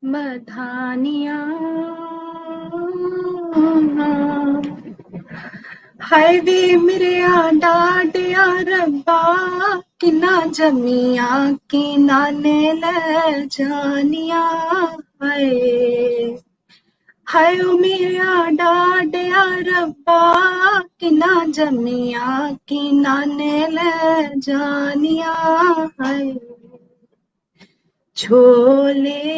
मधानिया हाय वे मेरेया डाडिया रब्बा किना जमिया कि नाने ले जानिया हाय हाय ओ मेरेया डाडिया रब्बा किना जमिया कि नाने ले जानिया हाय छोले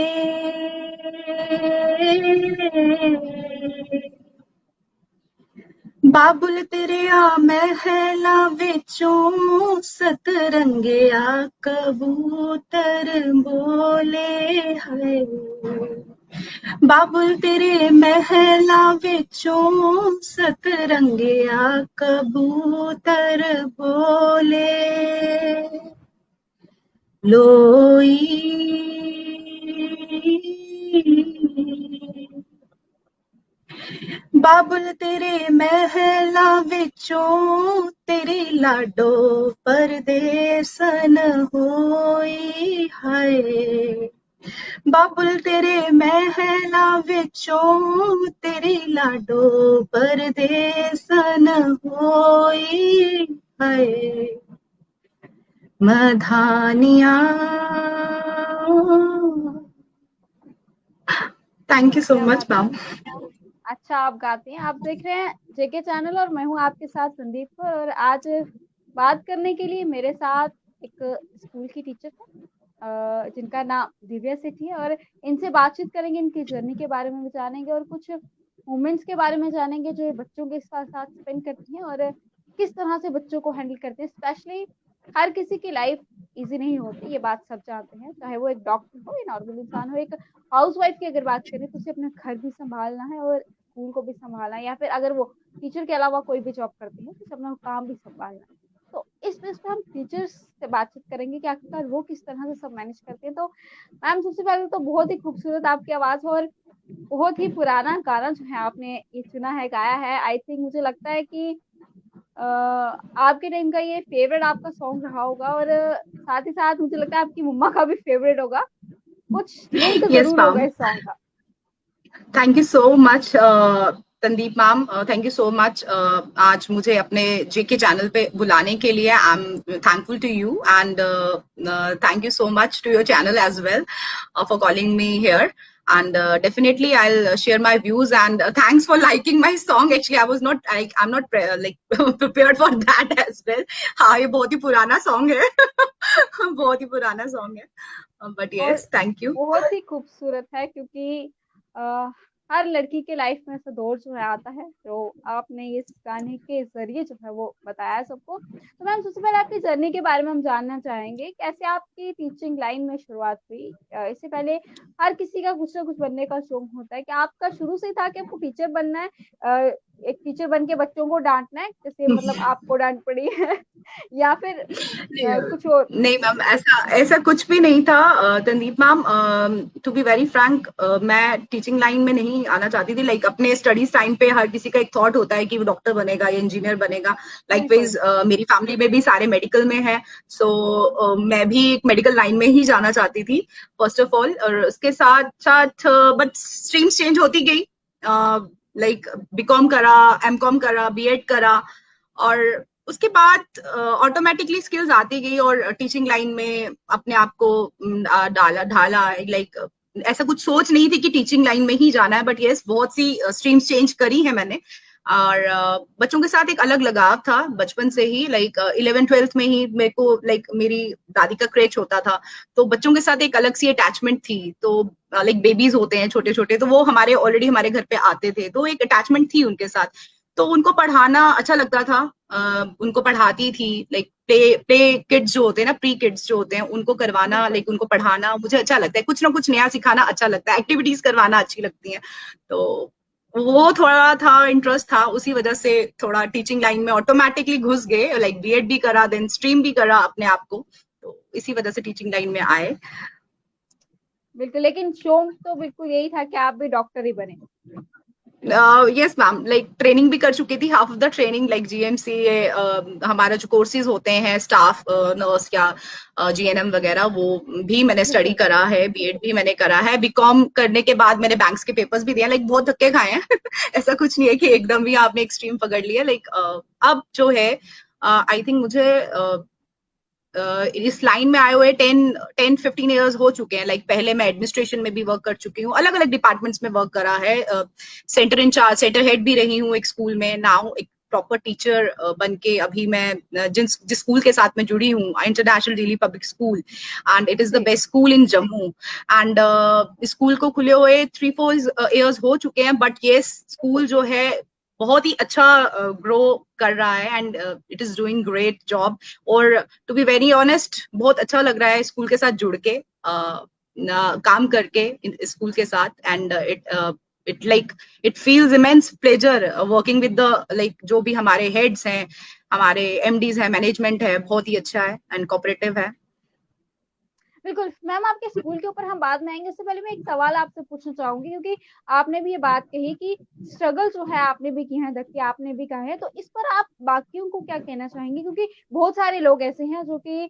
बाबुल तेरेया महला विचों सतरंगिया कबूतर बोले है बाबुल तेरे महला विचों सतरंगिया कबूतर बोले लोई बाबुल तेरे महला विचों तेरी लाडो परदेसन होई हाय बाबुल तेरे महला विचों तेरी लाडो परदेसन होई हाय मधानिया थैंक यू सो क्या मच बात है। मैम। अच्छा आप गाती हैं। आप देख रहे हैं जेके चैनल और मैं हूँ आपके साथ संदीप कौर, और आज बात करने के लिए मेरे साथ एक स्कूल की टीचर है जिनका नाम दिव्या सेठी है, और इनसे बातचीत करेंगे, इनकी जर्नी के बारे में भी जानेंगे और कुछ मोमेंट्स के बारे में जानेंगे जो ये बच्चों के साथ साथ स्पेंड करती हैं और किस तरह से बच्चों को हैंडल करते हैं। स्पेशली हर किसी की लाइफ इजी नहीं होती, ये बात सब जानते हैं, चाहे वो एक डॉक्टर हो या नॉर्मल इंसान हो। एक हाउसवाइफ की अगर बात करें तो उसे अपना घर भी संभालना है और स्कूल को भी संभालना है, या फिर अगर वो टीचर के अलावा कोई भी जॉब करती है तो उसे अपना काम भी संभालना है। तो इस बेस पे हम टीचर्स से बातचीत करेंगे कि आखिरकार वो किस तरह से सब मैनेज करते हैं। तो मैम सबसे पहले तो बहुत ही खूबसूरत आपकी आवाज और बहुत ही पुराना गाना जो है आपने ये चुना है, गाया है। आई थिंक मुझे लगता है कि आपके टाइम का ये फेवरेट आपका सॉन्ग रहा होगा, और साथ ही साथ मुझे लगता है आपकी मम्मा का भी फेवरेट होगा। कुछ लिंक यस जरूर होगा मैम, इस सॉन्ग का। Thank you so much Sandeep ma'am, thank you so much आज मुझे अपने जेके चैनल पे बुलाने के लिए। I am thankful to you and thank you so much to your channel as well for calling me here. And definitely I'll share my views, and thanks for liking my song. Actually I was not I'm not prepared for that as well. हाँ ये बहुत ही पुराना song है बहुत ही पुराना song है, but और yes thank you. बहुत ही खूबसूरत है क्योंकि आ, हर लड़की के लाइफ में ऐसा दौर जो है आता है, तो आपने इस गाने के जरिए जो है वो बताया है सबको। तो मैम सबसे पहले आपकी जर्नी के बारे में हम जानना चाहेंगे, कैसे आपकी टीचिंग लाइन में शुरुआत हुई। इससे पहले हर किसी का कुछ ना कुछ बनने का शौक होता है, क्या आपका शुरू से ही था कि आपको टीचर बनना है, एक टीचर बन के बच्चों को डांटना है, जैसे मतलब आपको डांट पड़ी है या फिर कुछ और। नहीं मैम, ऐसा ऐसा कुछ भी नहीं था Tandeep ma'am. To be very frank, मैं टीचिंग लाइन में नहीं आना चाहती थी। लाइक अपने स्टडीज टाइम पे हर किसी का एक थॉट होता है कि वो डॉक्टर बनेगा या इंजीनियर बनेगा। बिल्कुल। लाइकवाइज मेरी फैमिली में भी सारे मेडिकल में है, सो मैं भी एक मेडिकल लाइन में ही जाना चाहती थी फर्स्ट ऑफ ऑल। और उसके साथ साथ बट स्ट्रीम्स चेंज होती गई। लाइक बीकॉम करा, एमकॉम करा, बीएड करा, और उसके बाद ऑटोमेटिकली स्किल्स आती गई और टीचिंग लाइन में अपने आप को डाला ढाला। लाइक ऐसा कुछ सोच नहीं थी कि टीचिंग लाइन में ही जाना है, बट यस बहुत सी स्ट्रीम्स चेंज करी है मैंने। और बच्चों के साथ एक अलग लगाव था बचपन से ही। लाइक 11th-12th में ही मेरे को लाइक मेरी दादी का क्रेच होता था, तो बच्चों के साथ एक अलग सी अटैचमेंट थी। तो लाइक बेबीज होते हैं छोटे छोटे, तो वो हमारे ऑलरेडी हमारे घर पे आते थे, तो एक अटैचमेंट थी उनके साथ। तो उनको पढ़ाना अच्छा लगता था। उनको पढ़ाती थी। लाइक प्ले प्ले किड्स जो होते हैं ना, प्री किड्स जो होते हैं, उनको करवाना, बिल्कुल। लाइक उनको पढ़ाना मुझे अच्छा लगता है। कुछ ना कुछ नया सिखाना अच्छा लगता है, एक्टिविटीज करवाना अच्छी लगती हैं। तो वो थोड़ा था इंटरेस्ट था, उसी वजह से थोड़ा टीचिंग लाइन में ऑटोमेटिकली घुस गए। लाइक बीएड भी करा, देन स्ट्रीम भी करा अपने आप को, तो इसी वजह से टीचिंग लाइन में आए। बिल्कुल, लेकिन शौक तो बिल्कुल यही था कि आप भी डॉक्टर ही बने। यस मैम, लाइक ट्रेनिंग भी कर चुकी थी, half of the training like GMC, हमारा जो कोर्सेज होते हैं स्टाफ नर्स या जीएनएम वगैरह, वो भी मैंने स्टडी बिल्कुल। करा है। बीएड भी मैंने करा है। बीकॉम करने के बाद मैंने बैंक्स के पेपर्स भी दिए, लाइक बहुत धक्के खाए हैं। ऐसा कुछ नहीं है कि एकदम ही आपने एक्सट्रीम पकड़ लिया। लाइक अब जो है आई थिंक मुझे इस लाइन में आए हुए 10-15 ईयर्स हो चुके हैं। लाइक पहले मैं एडमिनिस्ट्रेशन में भी वर्क कर चुकी हूँ, अलग अलग डिपार्टमेंट्स में वर्क करा है। सेंटर इंचार्ज, सेंटर हेड भी रही हूँ एक स्कूल में। नाउ एक प्रॉपर टीचर बन के अभी मैं जिस स्कूल के साथ में जुड़ी हूँ, international Delhi public school, and it is the जी। Best school in Jammu. And school को खुले हुए 3-4 ईयर्स हो चुके हैं, बट ये स्कूल जो है बहुत ही अच्छा ग्रो कर रहा है, and it is doing great job. और टू बी वेरी ऑनेस्ट, बहुत अच्छा लग रहा है स्कूल के साथ जुड़ के, काम करके स्कूल के साथ। And it like it feels immense pleasure working with the like जो भी हमारे हेड्स हैं, हमारे एमडीज हैं, मैनेजमेंट है, बहुत ही अच्छा है एंड कोऑपरेटिव है। बिल्कुल मैम, आपके स्कूल के ऊपर हम बाद में आएंगे, उससे पहले मैं एक सवाल आपसे पूछना चाहूंगी, क्योंकि आपने भी ये बात कही कि स्ट्रगल जो है आपने भी किए हैं, धक्के आपने भी कहे हैं, तो इस पर आप बाकियों को क्या कहना चाहेंगे? क्योंकि बहुत सारे लोग ऐसे हैं जो कि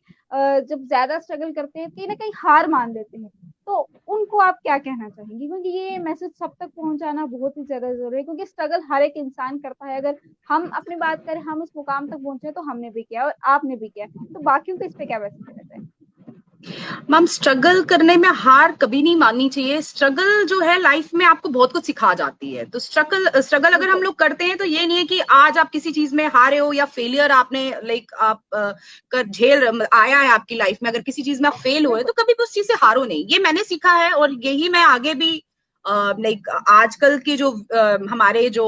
जब ज्यादा स्ट्रगल करते हैं कहीं ना कहीं हार मान लेते हैं, तो उनको आप क्या कहना चाहेंगे? क्योंकि ये मैसेज सब तक पहुंचाना बहुत ही ज्यादा जरूरी है, क्योंकि स्ट्रगल हर एक इंसान करता है। अगर हम अपनी बात करें, हम इस मुकाम तक पहुंचे तो हमने भी किया और आपने भी किया, तो बाकियों को इस पे क्या मैसेज देना चाहेंगे? मैम, स्ट्रगल करने में हार कभी नहीं माननी चाहिए। स्ट्रगल जो है लाइफ में आपको बहुत कुछ सिखा जाती है। तो स्ट्रगल स्ट्रगल अगर हम बिल्कुल। लोग करते हैं तो ये नहीं है कि आज आप किसी चीज में हारे हो या फेलियर आपने लाइक आप कर झेल आया है आपकी लाइफ में। अगर किसी चीज में आप फेल हुए बिल्कुल। तो कभी भी उस चीज से हारो नहीं, ये मैंने सीखा है और यही मैं आगे भी लाइक आजकल के जो हमारे जो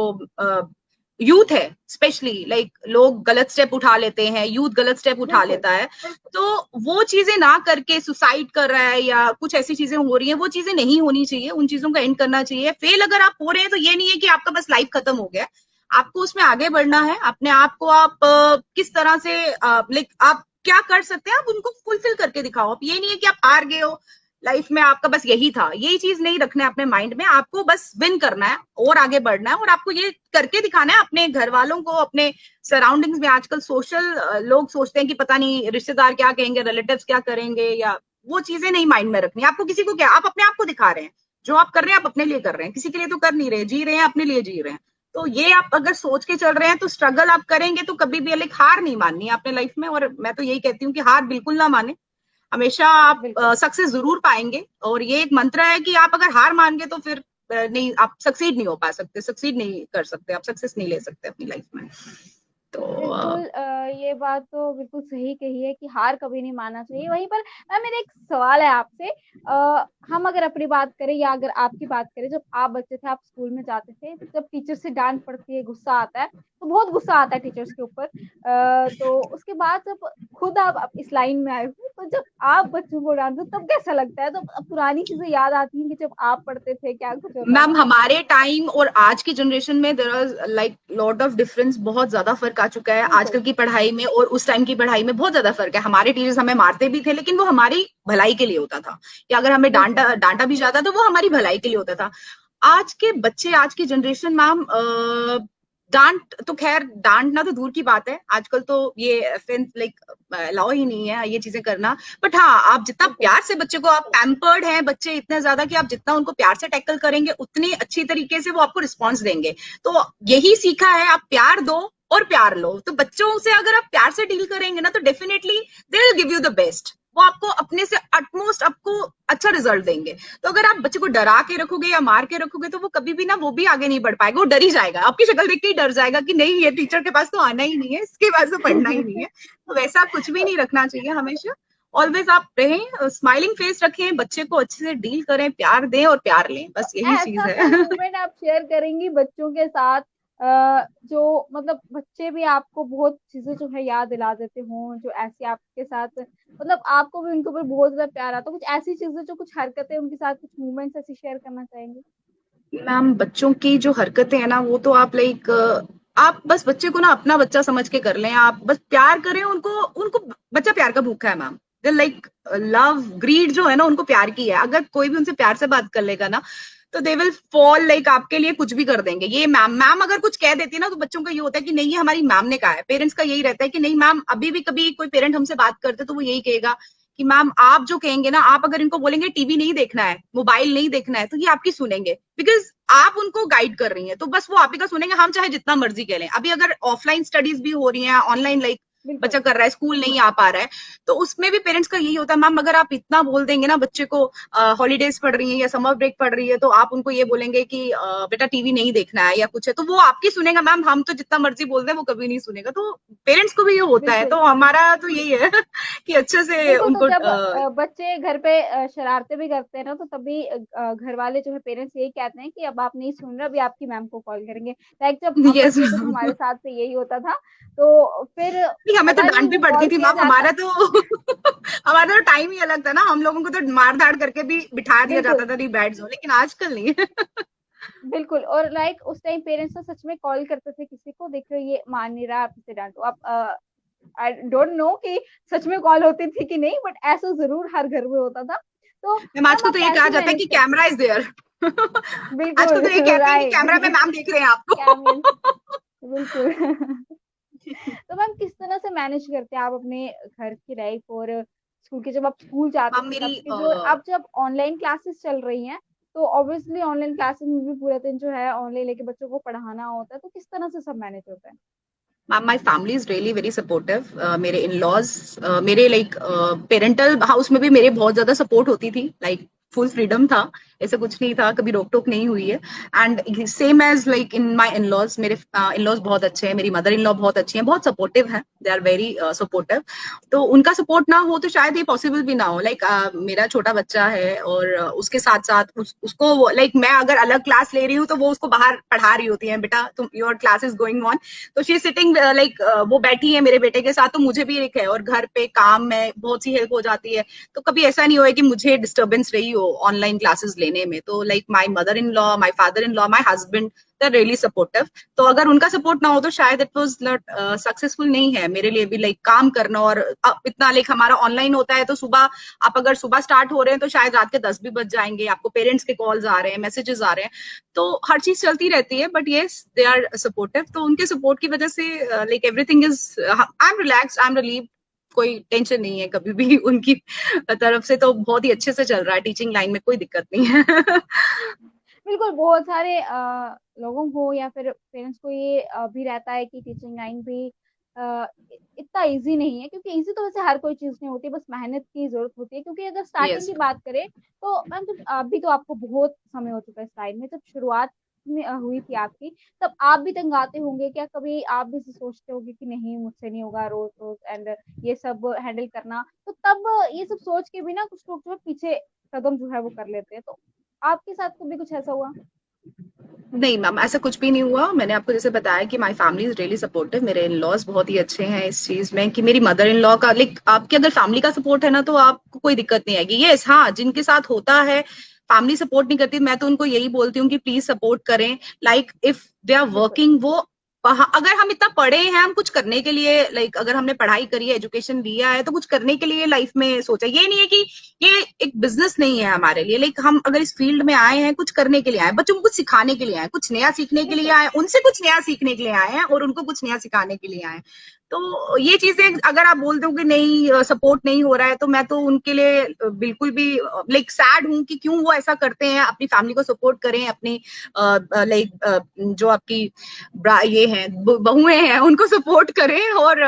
यूथ है स्पेशली, लाइक लोग गलत स्टेप उठा लेते हैं, यूथ गलत स्टेप उठा बिल्कुल। लेता है, तो वो चीजें ना करके सुसाइड कर रहा है या कुछ ऐसी चीजें हो रही हैं, वो चीजें नहीं होनी चाहिए। उन चीजों का एंड करना चाहिए। फेल अगर आप हो रहे हैं तो ये नहीं है कि आपका बस लाइफ खत्म हो गया। आपको उसमें आगे बढ़ना है। अपने आप को आप किस तरह से लाइक आप क्या कर सकते हैं, आप उनको फुलफिल करके दिखाओ। आप ये नहीं है कि आप हार गए हो लाइफ में, आपका बस यही था, यही चीज नहीं रखना है अपने माइंड में। आपको बस विन करना है और आगे बढ़ना है, और आपको ये करके दिखाना है अपने घर वालों को, अपने सराउंडिंग्स में। आजकल सोशल लोग सोचते हैं कि पता नहीं रिश्तेदार क्या कहेंगे, रिलेटिव्स क्या करेंगे, या वो चीजें नहीं माइंड में रखनी। आपको किसी को क्या, आप अपने आप को दिखा रहे हैं, जो आप कर रहे हैं आप अपने लिए कर रहे हैं, किसी के लिए तो कर नहीं रहे, जी रहे हैं, अपने लिए जी रहे हैं। तो ये आप अगर सोच के चल रहे हैं तो स्ट्रगल आप करेंगे तो कभी भी लाइक हार नहीं माननी है अपने लाइफ में। और मैं तो यही कहती हूँ कि हार बिल्कुल ना माने, हमेशा आप बिल्कुल। सक्सेस जरूर पाएंगे। और ये एक मंत्र है कि आप अगर हार मान गए तो फिर नहीं, आप सक्सीड नहीं हो पा सकते, सक्सीड नहीं कर सकते, आप सक्सेस नहीं ले सकते अपनी लाइफ में। तो बिल्कुल, ये बात तो बिल्कुल सही कही है कि हार कभी नहीं मानना चाहिए। वहीं पर मेरा एक सवाल है आपसे। हम अगर अपनी बात करें या अगर आपकी बात करें, जब आप बच्चे थे, आप स्कूल में जाते थे, जब टीचर से डांट पड़ती है, गुस्सा आता है, तो बहुत गुस्सा आता है टीचर्स के ऊपर। तो उसके बाद जब खुद आप इस लाइन में आए हो, तो जब आप बच्चों को डांटते हो तब कैसा लगता है? तो पुरानी चीजें याद आती हैं कि जब आप पढ़ते थे क्या कुछ होता मैम, था? हमारे टाइम और आज की जनरेशन में there is like lot of difference, बहुत ज्यादा फर्क आ चुका है बिल्कुल। आजकल की पढ़ाई में और उस टाइम की पढ़ाई में। बहुत ज्यादा फर्क है। हमारे टीचर्स हमें मारते भी थे लेकिन वो हमारी भलाई के लिए होता था, या अगर हमें बिल्कुल। डांटा डांटा भी जाता तो वो हमारी भलाई के लिए होता था। आज के बच्चे, आज की जनरेशन मैम, डांट तो खैर, डांटना तो दूर की बात है, आजकल तो ये लाइक अलाउ ही नहीं है ये चीजें करना। बट हाँ, आप जितना बिल्कुल। प्यार से बच्चे को, आप पैम्पर्ड हैं बच्चे इतने ज्यादा कि आप जितना उनको प्यार से टैकल करेंगे उतनी अच्छी तरीके से वो आपको रिस्पॉन्स देंगे। तो यही सीखा है, आप प्यार दो और प्यार लो। तो बच्चों से अगर आप प्यार से डील करेंगे ना तो definitely they will give you the best. वो आपको अपने से अटमोस्ट आपको अच्छा रिजल्ट देंगे। तो अगर आप बच्चे को डरा के रखोगे या मार के रखोगे तो वो कभी भी ना, वो भी आगे नहीं बढ़ पाएगा, वो डर ही जाएगा, आपकी शक्ल देख के ही डर जाएगा कि नहीं, ये टीचर के पास तो आना ही नहीं है, इसके पास तो पढ़ना ही नहीं है। तो वैसा कुछ भी नहीं रखना चाहिए। हमेशा ऑलवेज आप रहें, स्माइलिंग फेस रखें, बच्चे को अच्छे से डील करें, प्यार दें और प्यार लें, बस यही चीज ऐसा सा है। मोमेंट आप शेयर करेंगी बच्चों के साथ, जो मतलब बच्चे भी आपको बहुत चीजें जो है याद दिला देते हों, जो ऐसी आपके साथ मतलब आपको भी उनके ऊपर बहुत ज्यादा प्यार आता, कुछ ऐसी चीजें, जो कुछ हरकतें उनके साथ, कुछ मोमेंट्स ऐसे शेयर करना चाहेंगे? मैम, बच्चों की जो हरकतें हैं ना, वो तो आप लाइक आप बस बच्चे को ना अपना बच्चा समझ के कर लें। आप बस प्यार करें उनको, उनको बच्चा प्यार का भूखा है मैम। लाइक लव ग्रीड जो है ना, उनको प्यार की है। अगर कोई भी उनसे प्यार से बात कर लेगा ना, तो दे विल फॉल लाइक आपके लिए कुछ भी कर देंगे। ये मैम मैम अगर कुछ कह देती है ना, तो बच्चों का ये होता है कि नहीं ये हमारी मैम ने कहा है। पेरेंट्स का यही रहता है कि नहीं मैम, अभी भी कभी कोई पेरेंट हमसे बात करते तो वो यही कहेगा कि मैम आप जो कहेंगे ना, आप अगर इनको बोलेंगे टीवी नहीं देखना है, मोबाइल नहीं देखना है, तो ये आपकी सुनेंगे, बिकॉज आप उनको गाइड कर रही हैं, तो बस वो आप ही का सुनेंगे, हम चाहे जितना मर्जी कह लें। अभी अगर ऑफलाइन स्टडीज भी हो रही हैं, ऑनलाइन लाइक बिल्कुल, बच्चा कर रहा है, स्कूल नहीं आ पा रहा है, तो उसमें भी पेरेंट्स का यही होता है मैम अगर आप इतना बोल देंगे ना बच्चे को, हॉलीडेज पढ़ रही है या समर ब्रेक पढ़ रही है, तो आप उनको ये बोलेंगे कि बेटा टीवी नहीं देखना है या कुछ है, तो वो आपकी सुनेगा मैम, हम तो जितना मर्जी बोल दें वो कभी नहीं सुनेगा। तो पेरेंट्स को भी ये होता है, बिल्कुल। तो हमारा तो यही है कि अच्छे से बिल्कुल, तो उनको जब बच्चे घर पे शरारतें भी करते हैं ना, तो तभी घर वाले जो है पेरेंट्स यही कहते हैं कि अब आप नहीं सुन रहे, अभी आपकी मैम को कॉल करेंगे। लाइक जब हम यस बच्चे थे तो हमारे साथ से यही होता था, तो फिर नहीं, हमें तो पता डांट नहीं भी वो पड़ती कॉल थी किया मैम, जाता। हमारा तो हमारा तो टाइम ही अलग था ना, हम लोगों को तो मार धाड़ करके भी बिठा दिया बिल्कुल, जाता था, नहीं बैठ जाओ, लेकिन आजकल नहीं बिल्कुल। और लाइक उस टाइम पेरेंट्स तो सच में कॉल करते थे किसी को, देखो ये मान नहीं रहा, आप इसे डाँटो। आप आई डोंट नो कि सच में कॉल होती थी कि नहीं, बट ऐसा ज़रूर हर घर में होता था। तो मैम मैम आजकल आप तो ये कहा कैसे जाता है मैनेज कि करती हैं? कैमरा इज देयर आजकल बिल्कुल तो ये कहते हैं कि राइट कैमरा में मैम देख रहे हैं कैमरे आपको बिल्कुल तो मैम किस तरह से मैनेज करते हैं आप अपने घर की लाइफ और स्कूल की? जब आप स्कूल जाते मैम थे मेरी तब के जो, अब जब ऑनलाइन क्लासेस चल रही हैं, तो ऑब्वियसली ऑनलाइन क्लासेस में भी पूरा दिन जो है ऑनलाइन लेके बच्चों को पढ़ाना होता है, तो किस तरह से सब मैनेज होता है? Ma'am my family is really very supportive. मेरे इन लॉज, मेरे लाइक पेरेंटल हाउस में भी मेरे बहुत ज्यादा सपोर्ट होती थी, लाइक फुल फ्रीडम था, ऐसा कुछ नहीं था, कभी रोक टोक नहीं हुई है। And same as like in my in laws, मेरे इन लॉज बहुत अच्छे हैं, मेरी मदर इन लॉ बहुत अच्छी हैं, बहुत सपोर्टिव हैं, दे आर वेरी सपोर्टिव। तो उनका सपोर्ट ना हो तो शायद ये पॉसिबल भी ना हो। लाइक मेरा छोटा बच्चा है और उसके साथ साथ उसको लाइक मैं अगर अलग क्लास ले रही हूँ तो वो उसको बाहर पढ़ा रही होती है, बेटा तुम your class is going on, तो शी सिटिंग लाइक वो बैठी है मेरे बेटे के साथ, तो मुझे भी एक है, और घर पे काम में बहुत सी हेल्प हो जाती है। तो कभी ऐसा नहीं हुआ है कि मुझे डिस्टर्बेंस रही हो ऑनलाइन क्लासेस लेने में। तो like my mother in law, my father in law, my husband, they are really supportive. तो अगर उनका सपोर्ट ना हो तो शायद इट वाज नॉट सक्सेसफुल नहीं है मेरे लिए भी, लाइक काम करना। और इतना लाइक हमारा ऑनलाइन होता है, तो सुबह आप अगर सुबह स्टार्ट हो रहे हैं तो शायद रात के 10 भी बज जाएंगे, आपको पेरेंट्स के कॉल्स आ रहे हैं, मैसेजेस आ रहे हैं, तो हर चीज चलती रहती है। But yes they are supportive, तो उनके सपोर्ट की वजह से like everything is, I am relax, I am relieve, कोई टेंशन नहीं है कभी भी उनकी तरफ से, तो बहुत ही अच्छे से चल रहा है, टीचिंग लाइन में कोई दिक्कत नहीं है बिल्कुल, बहुत सारे लोगों को या फिर पेरेंट्स को ये भी रहता है कि टीचिंग लाइन भी इतना ईज़ी नहीं है, क्योंकि ईज़ी तो वैसे हर कोई चीज़ नहीं होती, बस मेहनत की ज़रूरत होती है। क्योंकि अगर स्टार्टिंग यस की बात करें, तो मैम जब अभी तो आपको बहुत समय हो चुका है इस लाइन में, जब शुरुआत में हुई थी आपकी, तब आप भी तंग आते होंगे क्या? कभी आप भी ऐसे सोचते होंगे कि नहीं मुझसे नहीं होगा रोज़-रोज़ एंड ये सब हैंडल करना, तो तब ये सब सोच के भी ना कुछ लोग जो है पीछे कदम जो है वो कर लेते हैं। तो आपके साथ कभी कुछ ऐसा हुआ? नहीं मैम, ऐसा कुछ भी नहीं हुआ। मैंने आपको जैसे बताया कि my family is really supportive, मेरे इन लॉज बहुत ही अच्छे हैं इस चीज में, कि मेरी मदर इन लॉ का लाइक आपकी अगर फैमिली का सपोर्ट है ना तो आपको कोई दिक्कत नहीं आएगी। यस हाँ, जिनके साथ होता है फैमिली सपोर्ट नहीं करती, मैं तो उनको यही बोलती हूँ कि प्लीज सपोर्ट करें। लाइक इफ दे आर बिल्कुल, वर्किंग, वो अगर हम इतना पढ़े हैं, हम कुछ करने के लिए, लाइक अगर हमने पढ़ाई करी है, एजुकेशन लिया है, तो कुछ करने के लिए लाइफ में सोचा। ये नहीं है कि ये एक बिजनेस नहीं है हमारे लिए, लाइक हम अगर इस फील्ड में आए हैं, कुछ करने के लिए आए, बच्चों को कुछ सिखाने के लिए आए, कुछ नया सीखने के लिए बिल्कुल, आए, उनसे कुछ नया सीखने के लिए आए हैं, और उनको कुछ नया सिखाने के लिए आए हैं। तो ये चीजें अगर आप बोल दो कि नहीं सपोर्ट नहीं हो रहा है, तो मैं तो उनके लिए बिल्कुल भी लाइक सैड हूं कि क्यों वो ऐसा करते हैं। अपनी फैमिली को सपोर्ट करें, अपनी लाइक जो आपकी ये हैं बहुएं हैं उनको सपोर्ट करें, और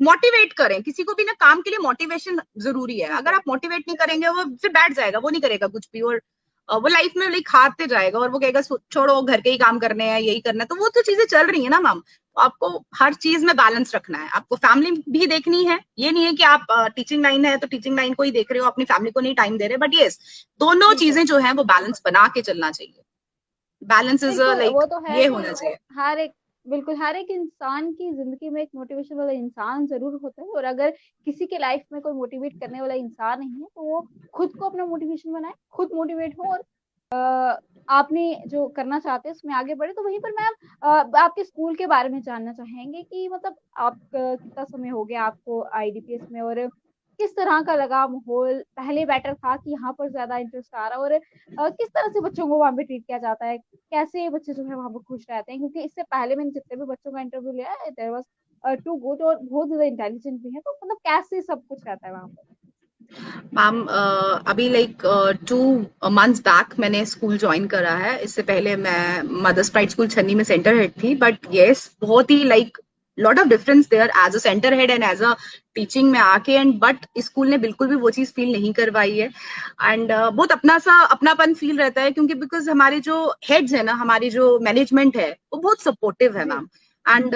मोटिवेट करें। किसी को भी ना काम के लिए मोटिवेशन जरूरी है, अगर बिल्कुल, आप मोटिवेट नहीं करेंगे वो फिर बैठ जाएगा, वो नहीं करेगा कुछ भी, और वो लाइफ में लाइक हारते जाएगा, और वो कहेगा छोड़ो घर के ही काम करने हैं, यही करना है। तो वो तो चीजें चल रही है ना मैम, तो आपको हर चीज में बैलेंस रखना है, आपको फैमिली भी देखनी है। ये नहीं है कि आप टीचिंग लाइन है तो टीचिंग लाइन को ही देख रहे हो, अपनी फैमिली को नहीं टाइम दे रहे, बट यस दोनों बिल्कुल, चीजें जो है वो बैलेंस बना के चलना चाहिए। बैलेंस इज बिल्कुल, लाइक वो तो है ये कि होना चाहिए। हर एक बिल्कुल, हर एक इंसान की ज़िंदगी में एक मोटिवेशन वाला इंसान ज़रूर होता है, और अगर किसी के लाइफ में कोई मोटिवेट करने वाला इंसान नहीं है, तो वो खुद को अपना मोटिवेशन बनाए, खुद मोटिवेट हो, और आपने जो करना चाहते हैं उसमें आगे बढ़े। तो वहीं पर मैम आपके स्कूल के बारे में जानना चाहेंगे कि मतलब आप कितना समय हो गया आपको आईडीपीएस में, और किस तरह का लगा माहौल? पहले बेटर था कि यहाँ पर ज्यादा इंटरेस्ट आ रहा है? और किस तरह से बच्चों को वहाँ पे ट्रीट किया जाता है? कैसे बच्चे जो है वहाँ पे खुश रहते हैं? क्योंकि इससे पहले मैंने जितने भी बच्चों का इंटरव्यू लिया है, देयर वाज टू गुड, और बहुत ज्यादा इंटेलिजेंट भी है। तो मतलब कैसे सब कुछ रहता है वहाँ पे? मैम अभी लाइक 2 मंथ्स बैक मैंने स्कूल ज्वाइन करा है। इससे पहले मैं मदर्स प्राइड स्कूल छन्नी में सेंटर हेड थी, बट यस बहुत ही like lot of difference there as a centre head and as a teaching में आके। एंड बट स्कूल ने बिल्कुल भी वो चीज फील नहीं करवाई है। एंड बहुत अपना सा अपनापन फील रहता है, क्योंकि बिकॉज हमारे जो हेड्स है ना, हमारी जो मैनेजमेंट है वो बहुत सपोर्टिव है जी। मैम। एंड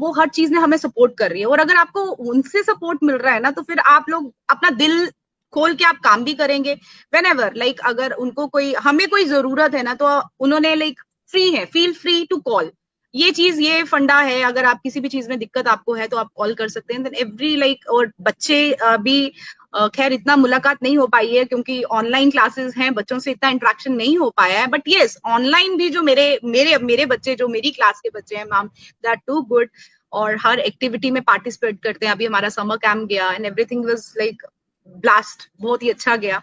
वो हर चीज में हमें सपोर्ट कर रही है। और अगर आपको उनसे सपोर्ट मिल रहा है ना, तो फिर आप लोग अपना दिल खोल के आप काम भी करेंगे। वेन एवर लाइक अगर उनको कोई हमें कोई जरूरत है ना, तो उन्होंने लाइक फ्री है, फील फ्री टू कॉल। ये चीज ये फंडा है, अगर आप किसी भी चीज में दिक्कत आपको है तो आप कॉल कर सकते हैं। देन एवरी लाइक, और बच्चे भी खैर इतना मुलाकात नहीं हो पाई है क्योंकि ऑनलाइन क्लासेस हैं, बच्चों से इतना इंटरेक्शन नहीं हो पाया है। बट यस ऑनलाइन भी जो मेरे मेरे मेरे बच्चे, जो मेरी क्लास के बच्चे हैं ma'am, they are too good. और हर एक्टिविटी में पार्टिसिपेट करते हैं। अभी हमारा समर कैंप गया and everything was like blast, बहुत ही अच्छा गया।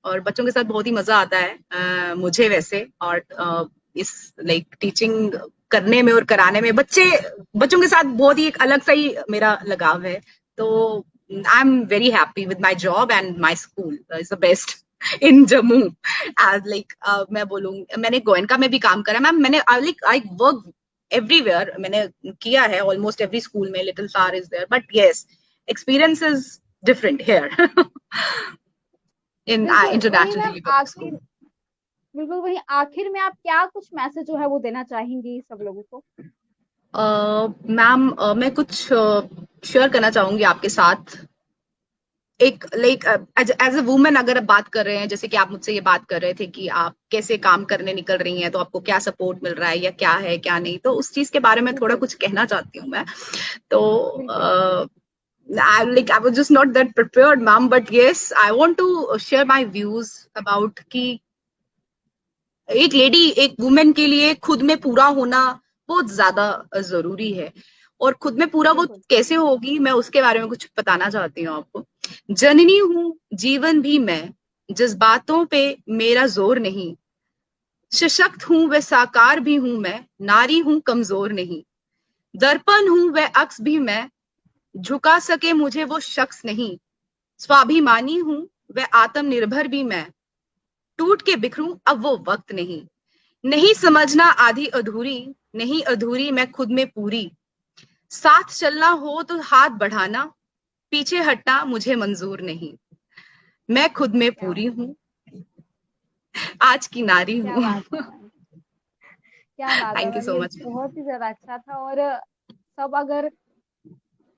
और बच्चों के साथ बहुत ही मजा आता है मुझे वैसे। और इस लाइक टीचिंग करने में और कराने में बच्चों के साथ बहुत ही एक अलग सा ही मेरा लगाव है। तो I am very happy with my job and my school is the best in Jammu. As like मैं बोलूँ, मैंने गोयनका में भी काम करा मैम। मैंने लाइक आई वर्क एवरीवेयर, मैंने किया है ऑलमोस्ट एवरी स्कूल में। Little flower is there, but yes experience is different here in बिल्कुल वही international ma'am. Delhi public school. आखिर बिल्कुल वही आखिर में आप क्या कुछ मैसेज जो है वो देना चाहेंगी सब लोगों को? मैम मैं कुछ शेयर करना चाहूंगी आपके साथ। एक लाइक एज अ वुमन अगर आप बात कर रहे हैं, जैसे कि आप मुझसे ये बात कर रहे थे कि आप कैसे काम करने निकल रही हैं, तो आपको क्या सपोर्ट मिल रहा है क्या नहीं, तो उस चीज के बारे में थोड़ा बिल्कुल कुछ कहना चाहती हूँ मैं। तो बिल्कुल। I was just not that prepared, ma'am. But yes, I want to share my views about कि एक लेडी, एक वुमेन के लिए खुद में पूरा होना बहुत ज्यादा जरूरी है। और खुद में पूरा वो बिल्कुल कैसे होगी, मैं उसके बारे में कुछ बताना चाहती हूँ आपको। जननी हूँ जीवन भी मैं, जज्बातों पे मेरा जोर नहीं। सशक्त हूँ वह साकार भी हूँ मैं, नारी हूँ कमजोर नहीं। दर्पण हूँ वह अक्स भी मैं, झुका सके मुझे वो शख्स नहीं। स्वाभिमानी हूँ वह आत्मनिर्भर भी मैं, टूट के बिखरूं अब वो वक्त नहीं। नहीं समझना आधी अधूरी, नहीं अधूरी मैं खुद में पूरी। साथ चलना हो तो हाथ बढ़ाना, पीछे हटना मुझे मंजूर नहीं। मैं खुद में क्या पूरी हूँ, आज की नारी क्या हूँ। बात है मैम! क्या बात है थैंक यू मैम! सो ये मच। बहुत ही ज्यादा अच्छा था। और सब अगर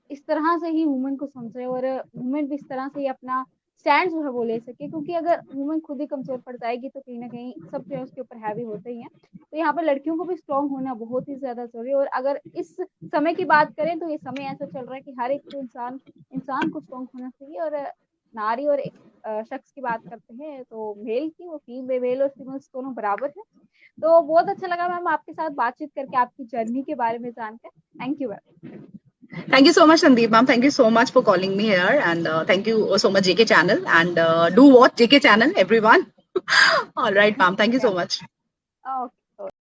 इस तरह से ही वुमेन को समझे, और वुमेन भी इस तरह से ही अपना स्टैंड जो है वो ले सके, क्योंकि अगर वुमेन खुद ही कमजोर पड़ जाएगी तो कहीं ना कहीं सब जो है उसके ऊपर हैवी होते ही हैं। तो यहाँ पर लड़कियों को भी स्ट्रांग होना बहुत ही ज्यादा जरूरी है। और अगर इस समय की बात करें तो ये समय ऐसा चल रहा है कि हर एक को इंसान को स्ट्रांग होना चाहिए। और नारी और एक शख्स की बात करते हैं तो मेल की, वो मेल और फीमेल्स दोनों बराबर है। तो बहुत अच्छा लगा मैम आपके साथ बातचीत करके, आपकी जर्नी के बारे में जानकर। Thank you ma'am. Thank you so much, Sandeep ma'am. Thank you so much for calling me here, and thank you so much, JK channel. And do watch JK channel, everyone. All right, ma'am. Thank you so much. Okay.